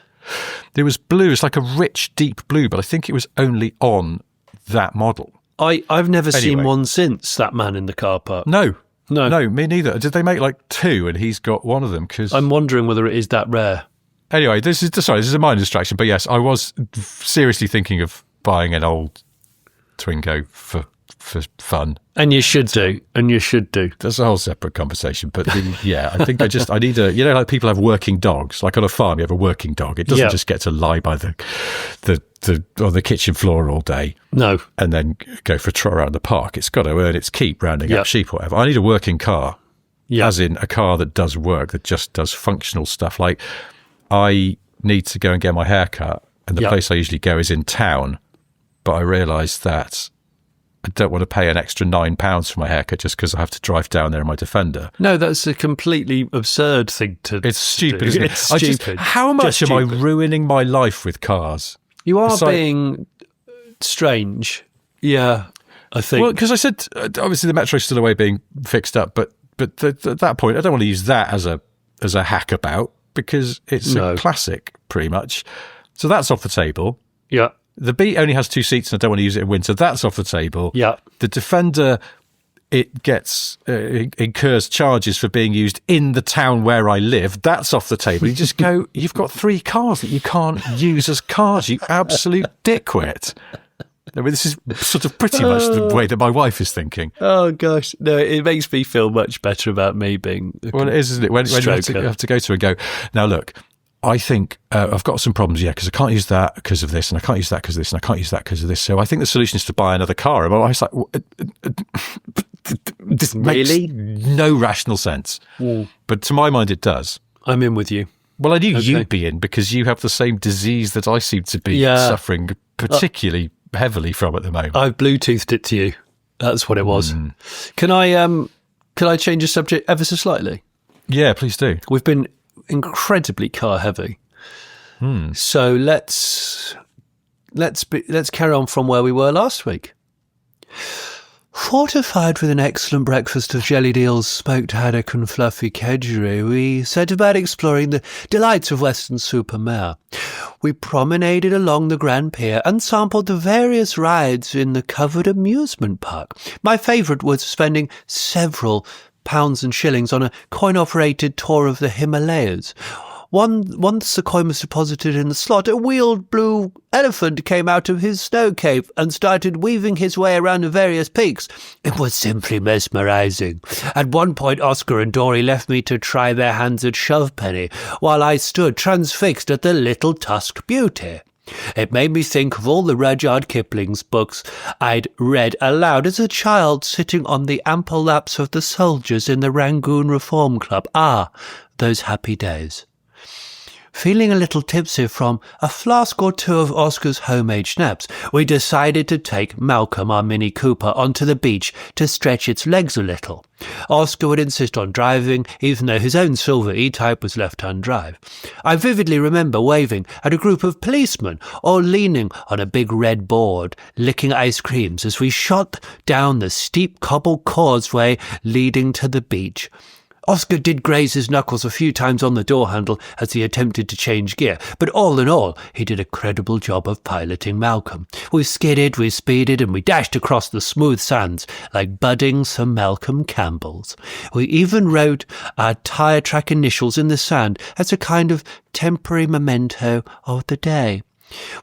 It was blue. It's like a rich, deep blue, but I think it was only on that model. I've never seen one since that man in the car park. No, me neither. Did they make like two and he's got one of them? Because I'm wondering whether it is that rare. Anyway, this is a minor distraction, but yes, I was seriously thinking of buying an old Twingo for fun. And you should do. That's a whole separate conversation. But I think I need a, like people have working dogs. Like on a farm, you have a working dog. It doesn't just get to lie by the on the kitchen floor all day. No. And then go for a trot around the park. It's got to earn its keep rounding up sheep or whatever. I need a working car. Yeah. As in a car that does work, that just does functional stuff. Like I need to go and get my hair cut, and the place I usually go is in town. But I realised that I don't want to pay an extra £9 for my haircut just because I have to drive down there in my Defender. No, that's a completely absurd thing to It's stupid, do. Isn't it? It's stupid. How much am I ruining my life with cars? You are being strange. Yeah, I think. Well, because I said, obviously the Metro's still away being fixed up, but at that point, I don't want to use that as a hack about because it's a classic, pretty much. So that's off the table. Yeah. The Beat only has 2 seats and I don't want to use it in winter. That's off the table. Yeah. The Defender, it gets incurs charges for being used in the town where I live. That's off the table. You just go, you've got 3 cars that you can't use as cars, you absolute dickwit. I mean, this is sort of pretty much the way that my wife is thinking. Oh, gosh. No, it makes me feel much better about me being Well, it is, isn't it? When you have to go to and go, now look, I think I've got some problems, because I can't use that because of this, and I can't use that because of this, and I can't use that because of this. So I think the solution is to buy another car. And I was like, this really makes no rational sense. But to my mind, it does. I'm in with you. Well, I knew you'd be in because you have the same disease that I seem to be suffering particularly heavily from at the moment. I've Bluetoothed it to you. That's what it was. Can I change the subject ever so slightly? Yeah, please do. We've been incredibly car heavy. So let's carry on from where we were last week. Fortified with an excellent breakfast of jellied eels, smoked haddock and fluffy kedgeree, we set about exploring the delights of Weston-super-Mare. We promenaded along the Grand Pier and sampled the various rides in the covered amusement park. My favourite was spending several pounds and shillings on a coin-operated tour of the Himalayas. Once the coin was deposited in the slot, a wheeled blue elephant came out of his snow cave and started weaving his way around the various peaks. It was simply mesmerising. At one point, Oscar and Dory left me to try their hands at shovepenny, while I stood transfixed at the little tusk beauty. It made me think of all the Rudyard Kipling's books I'd read aloud as a child, sitting on the ample laps of the soldiers in the Rangoon Reform Club. Ah, those happy days. Feeling a little tipsy from a flask or two of Oscar's homemade schnapps, we decided to take Malcolm, our Mini Cooper, onto the beach to stretch its legs a little. Oscar would insist on driving, even though his own silver E-Type was left undrive. I vividly remember waving at a group of policemen or leaning on a big red board, licking ice creams as we shot down the steep cobbled causeway leading to the beach. Oscar did graze his knuckles a few times on the door handle as he attempted to change gear, but all in all, he did a credible job of piloting Malcolm. We skidded, we speeded, and we dashed across the smooth sands like budding Sir Malcolm Campbells. We even wrote our tyre track initials in the sand as a kind of temporary memento of the day.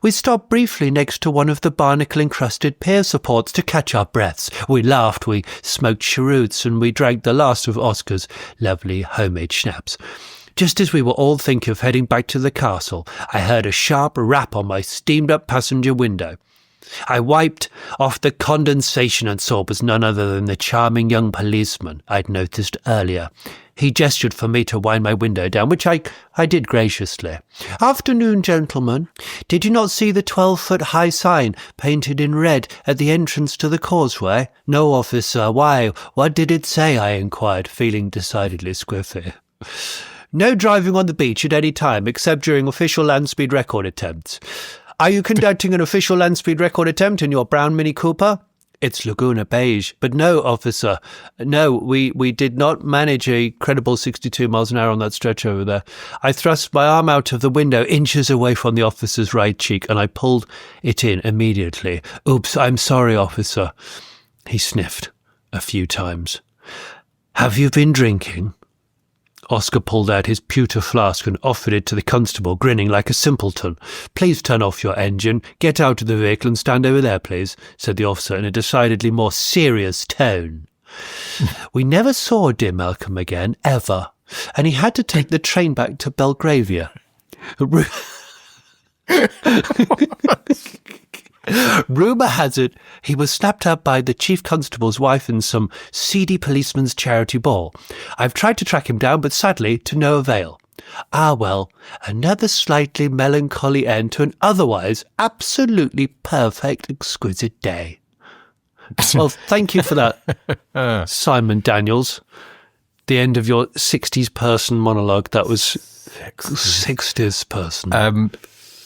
We stopped briefly next to one of the barnacle-encrusted pier supports to catch our breaths. We laughed, we smoked cheroots, and we drank the last of Oscar's lovely homemade schnapps. Just as we were all thinking of heading back to the castle, I heard a sharp rap on my steamed-up passenger window. I wiped off the condensation and saw it was none other than the charming young policeman I'd noticed earlier. He gestured for me to wind my window down, which I did graciously. "Afternoon, gentlemen. Did you not see the 12-foot-high sign painted in red at the entrance to the causeway?" "No, officer. Why? What did it say?" I inquired, feeling decidedly squiffy. "No driving on the beach at any time, except during official land speed record attempts." "Are you conducting an official land speed record attempt in your brown Mini Cooper?" "It's Laguna Beige." "But no, officer. No, we did not manage a credible 62 miles an hour on that stretch over there." I thrust my arm out of the window, inches away from the officer's right cheek, and I pulled it in immediately. "Oops, I'm sorry, officer." He sniffed a few times. "Have you been drinking?" Oscar pulled out his pewter flask and offered it to the constable, grinning like a simpleton. "Please turn off your engine, get out of the vehicle and stand over there, please," said the officer in a decidedly more serious tone. We never saw dear Malcolm again, ever, and he had to take the train back to Belgravia. Rumour has it he was snapped up by the chief constable's wife in some seedy policeman's charity ball. I've tried to track him down, but sadly to no avail. Ah, well, another slightly melancholy end to an otherwise absolutely perfect, exquisite day. Well, thank you for that, Simon Daniels. The end of your 60s person monologue. That was 60s person.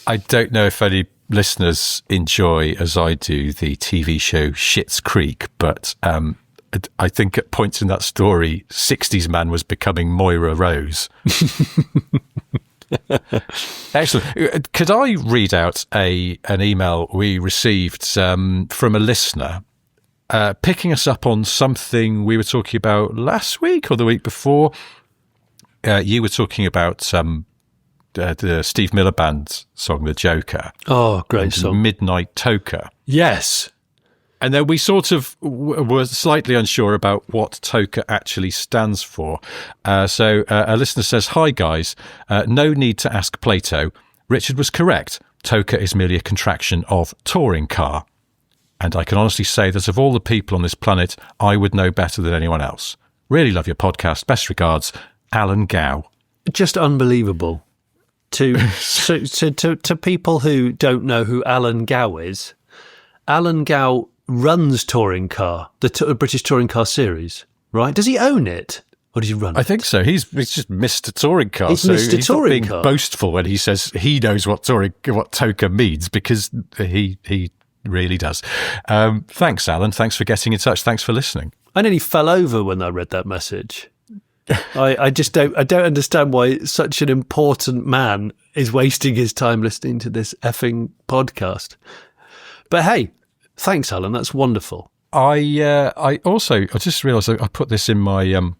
I don't know if any listeners enjoy, as I do, the TV show Schitt's Creek, but I think at points in that story, 60s man was becoming Moira Rose. Excellent. Could I read out an email we received from a listener picking us up on something we were talking about last week or the week before? You were talking about the Steve Miller Band song, The Joker. Oh, great song. Midnight Toker. Yes. And then we sort of were slightly unsure about what Toker actually stands for. So a listener says, "Hi guys, no need to ask Plato. Richard was correct. Toker is merely a contraction of touring car. And I can honestly say that of all the people on this planet, I would know better than anyone else. Really love your podcast. Best regards, Alan Gow." Just unbelievable. To people who don't know who Alan Gow is, Alan Gow runs Touring Car, the British Touring Car series, right? Does he own it? Or does he run it? I think so. He's just Mr. Touring Car. He's Mr. Touring Car. He's not being boastful when he says he knows what Toker means, because he really does. Thanks, Alan. Thanks for getting in touch. Thanks for listening. I nearly fell over when I read that message. I just don't understand why such an important man is wasting his time listening to this effing podcast. But hey, thanks, Alan. That's wonderful. I just realised I put this in my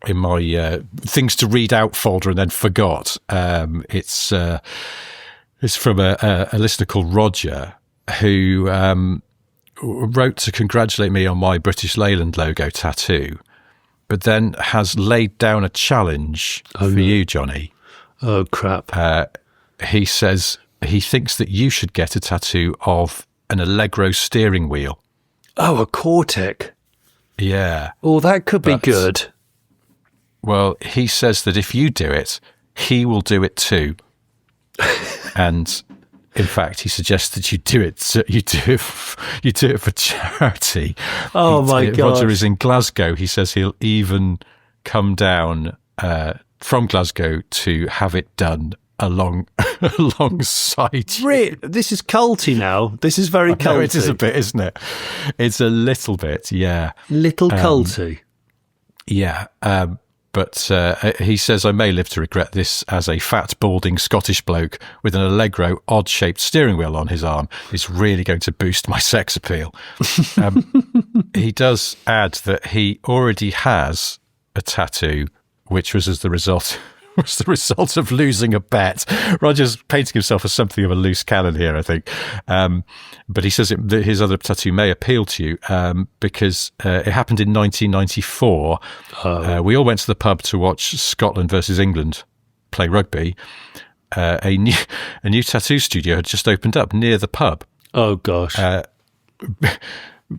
things to read out folder and then forgot. It's from a listener called Roger, who wrote to congratulate me on my British Leyland logo tattoo, but then has laid down a challenge for you, Johnny. Oh, crap. He says he thinks that you should get a tattoo of an Allegro steering wheel. Oh, a Cortec. Yeah. Oh, that could be good. Well, he says that if you do it, he will do it too. And in fact, he suggests that you do it. So you do it for charity. Oh my God! Roger is in Glasgow. He says he'll even come down from Glasgow to have it done alongside you. This is culty now. This is very culty. It is a bit, isn't it? It's a little bit, yeah. Little culty. Yeah. But he says, I may live to regret this, as a fat, balding Scottish bloke with an Allegro odd-shaped steering wheel on his arm is really going to boost my sex appeal. He does add that he already has a tattoo, which was the result of losing a bet. Roger's painting himself as something of a loose cannon here, I think. But he says that his other tattoo may appeal to you because it happened in 1994. We all went to the pub to watch Scotland versus England play rugby. A new tattoo studio had just opened up near the pub. Oh, gosh.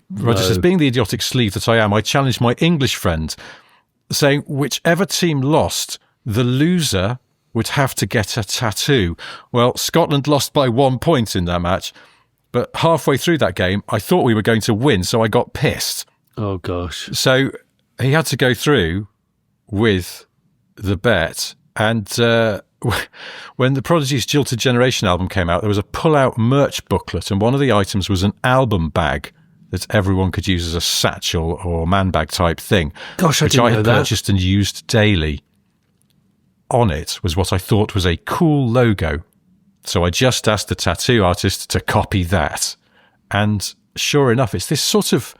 Roger says, being the idiotic sleeve that I am, I challenged my English friend saying whichever team lost, the loser would have to get a tattoo. Well, Scotland lost by 1 point in that match, but halfway through that game, I thought we were going to win, so I got pissed. Oh, gosh. So he had to go through with the bet, and when the Prodigy's Jilted Generation album came out, there was a pull-out merch booklet, and one of the items was an album bag that everyone could use as a satchel or man bag type thing. Gosh, I which didn't I know had that. purchased and used daily. On it was what I thought was a cool logo. So I just asked the tattoo artist to copy that. And sure enough, it's this sort of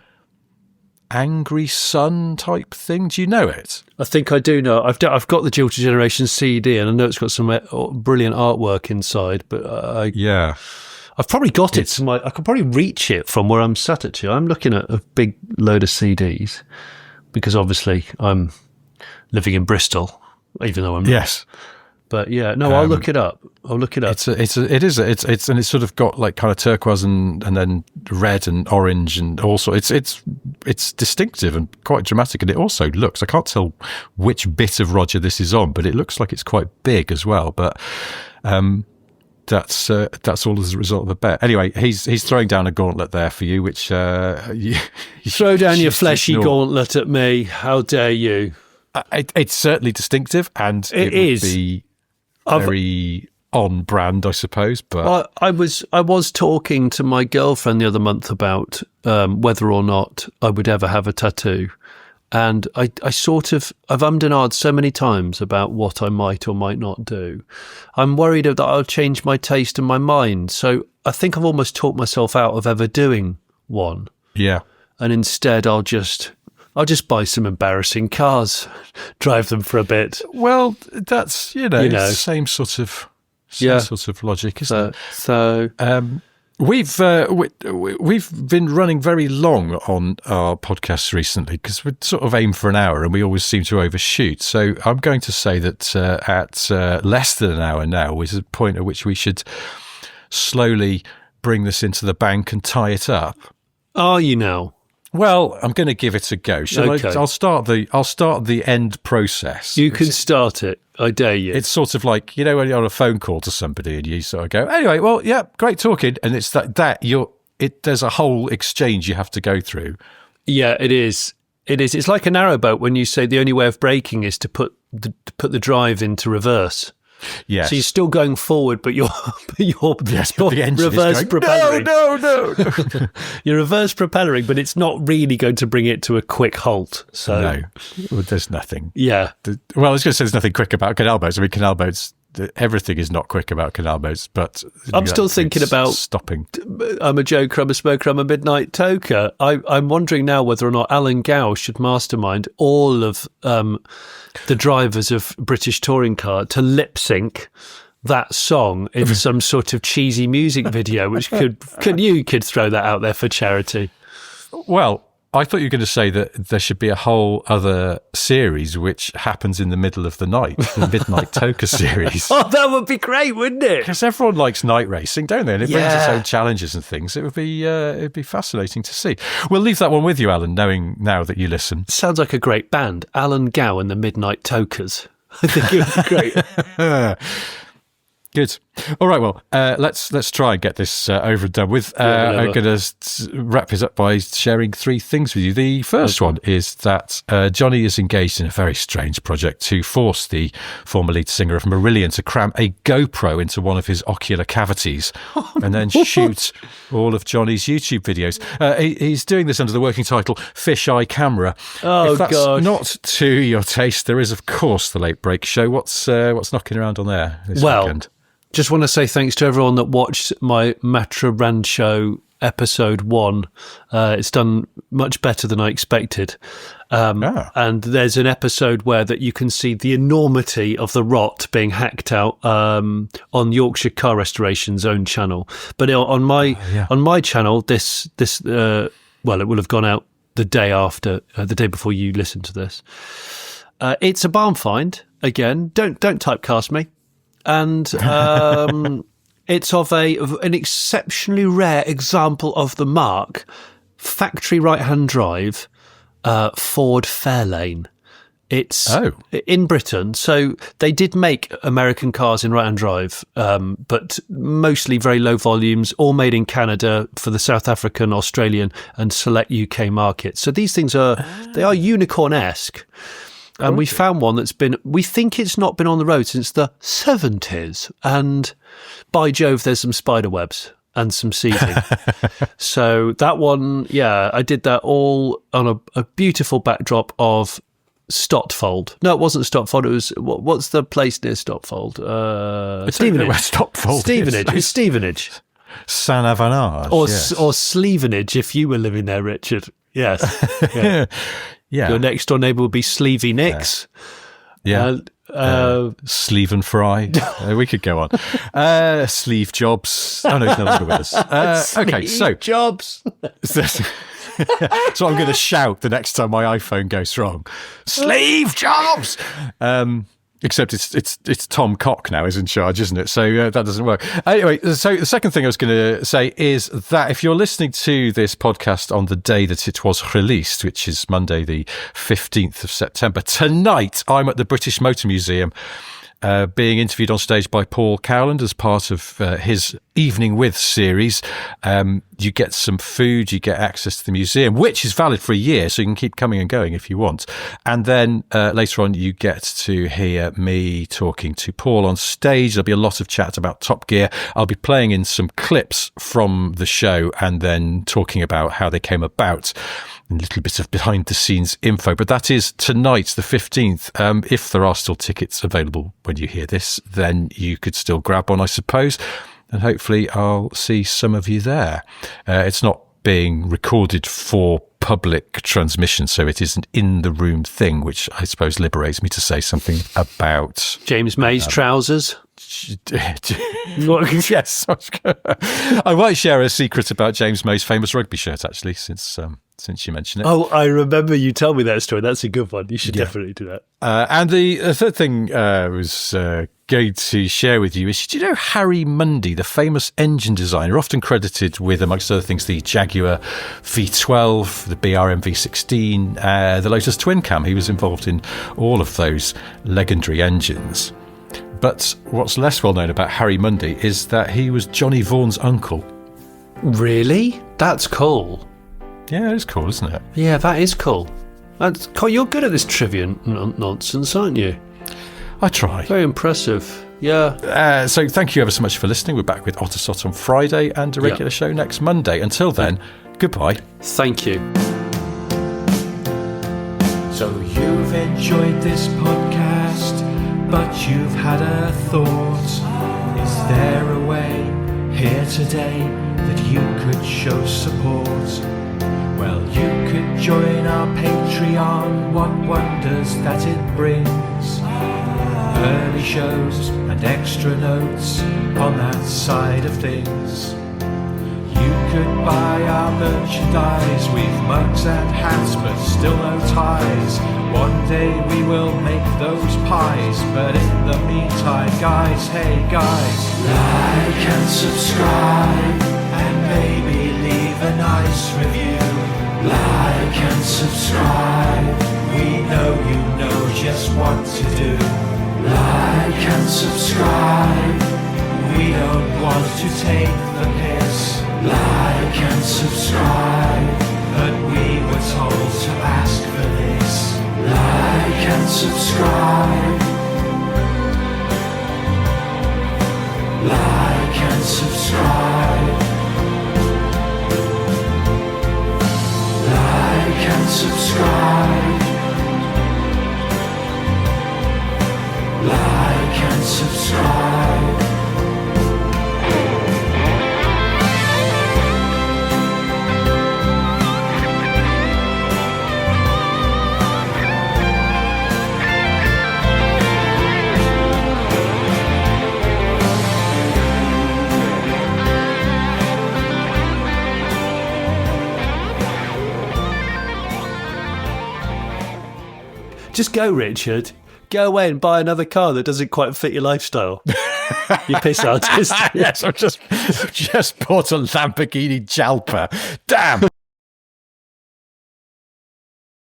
angry sun type thing. Do you know it? I think I do know. I've got the Jilted Generation CD, and I know it's got some brilliant artwork inside. But I've probably got it. I could probably reach it from where I'm sat at. I'm looking at a big load of CDs because obviously I'm living in Bristol, even though I'm not. Yes. But yeah, no, I'll look it up. It's sort of got like kind of turquoise and then red and orange and also it's distinctive and quite dramatic, and it also looks, I can't tell which bit of Roger this is on, but it looks like it's quite big as well. But that's all as a result of the bet. Anyway, he's throwing down a gauntlet there for you, which you throw down your fleshy gauntlet at me. How dare you? It's certainly distinctive, and it would be very on brand, I suppose. But I was talking to my girlfriend the other month about whether or not I would ever have a tattoo, and I've ummed and ahed so many times about what I might or might not do. I'm worried that I'll change my taste and my mind, so I think I've almost talked myself out of ever doing one. Yeah, and instead I'll just buy some embarrassing cars, drive them for a bit. Well, that's it's the same sort of logic, isn't it? So we've been running very long on our podcasts recently because we sort of aim for an hour and we always seem to overshoot. So I'm going to say that at less than an hour now is a point at which we should slowly bring this into the bank and tie it up. Are you now? Well, I'm going to give it a go. Okay. I'll start the end process. You can start it. I dare you. It's sort of like, when you're on a phone call to somebody and you sort of go, anyway, well, yeah, great talking. And it's there's a whole exchange you have to go through. Yeah, it is. It is. It's like a narrowboat when you say the only way of braking is to put the drive into reverse. Yes. So you're still going forward, but you're reverse propelling. No. You're reverse propelling, but it's not really going to bring it to a quick halt. So no, well, there's nothing. Yeah. Well, I was going to say there's nothing quick about canal boats. I mean, canal boats, everything is not quick about canal boats, but I'm still thinking about stopping. I'm a joker, I'm a smoker, I'm a midnight toker. I'm wondering now whether or not Alan Gow should mastermind all of the drivers of British touring car to lip sync that song in some sort of cheesy music video, which could throw that out there for charity. Well, I thought you were going to say that there should be a whole other series which happens in the middle of the night, the Midnight Toker series. Oh, that would be great, wouldn't it? Because everyone likes night racing, don't they? And it brings its own challenges and things. It would be it'd be fascinating to see. We'll leave that one with you, Alan, knowing now that you listen. Sounds like a great band, Alan Gow and the Midnight Tokers. I think it would be great. Good. All right. Well, let's try and get this over and done with. I'm going to wrap this up by sharing 3 things with you. The first one is that Johnny is engaged in a very strange project to force the former lead singer of Marillion to cram a GoPro into one of his ocular cavities and then shoot all of Johnny's YouTube videos. He's doing this under the working title Fisheye Camera. Oh, if that's gosh. not to your taste, there is, of course, the Late Break Show. What's knocking around on there this weekend? Just want to say thanks to everyone that watched my Matra Rancho episode 1. It's done much better than I expected. And there's an episode where that you can see the enormity of the rot being hacked out on Yorkshire Car Restoration's own channel. But on my channel, this it will have gone out the day after, the day before you listen to this. It's a barn find. Again, don't typecast me. And it's of an exceptionally rare example of the mark, factory right-hand drive, Ford Fairlane. It's in Britain. So they did make American cars in right-hand drive, but mostly very low volumes, all made in Canada for the South African, Australian and select UK markets. So these things they are unicorn-esque. And we found one we think it's not been on the road since the 70s. And by Jove, there's some spider webs and some seating. So that one, I did that all on a beautiful backdrop of Stotfold. No, it wasn't Stotfold. It was, what's the place near Stotfold? Stevenage. Where Stotfold Stevenage. It's Stevenage. Saint-Avenage. Or Slevenage, if you were living there, Richard. Yes. Yeah. Yeah. Your next door neighbour would be Sleevey Nicks. Yeah. Sleeve and Fry. We could go on. Sleeve Jobs. Oh, no, he's no longer with us. Okay, so. Jobs. So I'm going to shout the next time my iPhone goes wrong. Sleeve Jobs! Except it's Tom Cock now is in charge, isn't it? So that doesn't work. Anyway, so the second thing I was going to say is that if you're listening to this podcast on the day that it was released, which is Monday, the 15th of September, tonight I'm at the British Motor Museum being interviewed on stage by Paul Cowland as part of his Evening With series. You get some food, you get access to the museum, which is valid for a year, so you can keep coming and going if you want. And then later on, you get to hear me talking to Paul on stage. There'll be a lot of chat about Top Gear. I'll be playing in some clips from the show and then talking about how they came about. A little bit of behind-the-scenes info, but that is tonight, the 15th. If there are still tickets available when you hear this, then you could still grab one, I suppose, and hopefully I'll see some of you there. It's not being recorded for public transmission, so it is an in-the-room thing, which I suppose liberates me to say something about... James May's trousers. Yes. I might share a secret about James May's famous rugby shirt, actually, since you mentioned it. Oh, I remember you tell me that story. That's a good one. You should definitely do that. And the third thing I was going to share with you is, do you know Harry Mundy, the famous engine designer, often credited with, amongst other things, the Jaguar V12, the BRM V16, the Lotus Twin Cam? He was involved in all of those legendary engines. But what's less well known about Harry Mundy is that he was Johnny Vaughan's uncle. Really? That's cool. Yeah, it's cool, isn't it? Yeah, that is cool. That's cool. You're good at this trivia nonsense, aren't you? I try. Very impressive. Yeah. So thank you ever so much for listening. We're back with Ottersott on Friday and a regular show next Monday. Until then, goodbye. Thank you. So you've enjoyed this podcast, but you've had a thought. Is there a way here today that you could show support? Well, you could join our Patreon, what wonders that it brings. Early shows and extra notes on that side of things. You could buy our merchandise with mugs and hats, but still no ties. One day we will make those pies, but in the meantime, guys, hey guys, like and subscribe, and maybe leave a nice review. Like and subscribe, we know you know just what to do. Like and subscribe, we don't want to take the piss. Like and subscribe, but we were told to ask for this. Like and subscribe. Like and subscribe. Like and subscribe. Like and subscribe. Just go, Richard. Go away and buy another car that doesn't quite fit your lifestyle. You piss artist. Yes, I've just bought a Lamborghini Jalpa. Damn.